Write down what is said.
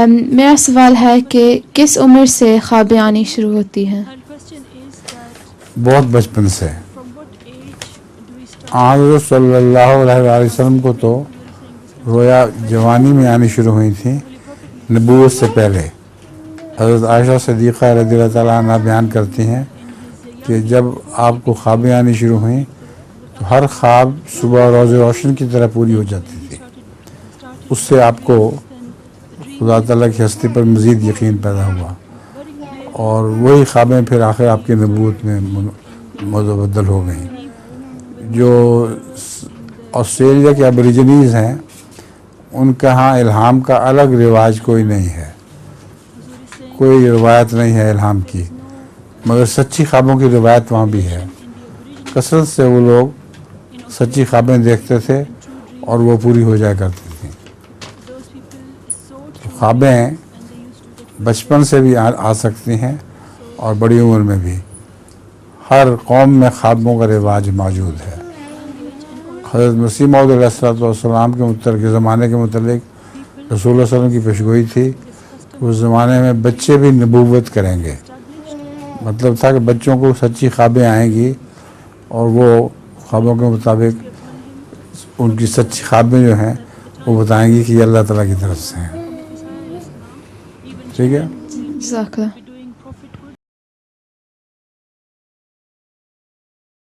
میرا سوال ہے کہ کس عمر سے خوابیں آنی شروع ہوتی ہیں؟ بہت بچپن سے. حضرت صلی اللہ علیہ وآلہ وسلم کو تو رویا جوانی میں آنی شروع ہوئی تھی، نبوت سے پہلے. حضرت عائشہ صدیقہ رضی اللہ تعالیٰ عنہ بیان کرتی ہیں کہ جب آپ کو خوابیں آنی شروع ہوئیں تو ہر خواب صبح روز روشن کی طرح پوری ہو جاتی تھی. اس سے آپ کو خدا تعالیٰ کی ہستی پر مزید یقین پیدا ہوا، اور وہی خوابیں پھر آخر آپ کی نبوت میں متبدل ہو گئیں. جو آسٹریلیا کے ابریجنیز ہیں ان کے ہاں الہام کا الگ رواج کوئی نہیں ہے، کوئی روایت نہیں ہے الہام کی، مگر سچی خوابوں کی روایت وہاں بھی ہے. کثرت سے وہ لوگ سچی خوابیں دیکھتے تھے اور وہ پوری ہو جایا کرتی تھیں. خوابیں بچپن سے بھی آ سکتی ہیں اور بڑی عمر میں بھی. ہر قوم میں خوابوں کا رواج موجود ہے. حضرت مسیح موعود علیہ السلام کے زمانے کے متعلق رسول اللہ صلی اللہ علیہ وسلم کی پیشگوئی تھی کہ اس زمانے میں بچے بھی نبوت کریں گے. مطلب تھا کہ بچوں کو سچی خوابیں آئیں گی اور وہ خوابوں کے مطابق ان کی سچی خوابیں جو ہیں وہ بتائیں گی کہ یہ اللہ تعالیٰ کی طرف سے ہیں. ٹھیک ہے. جزاک اللہ.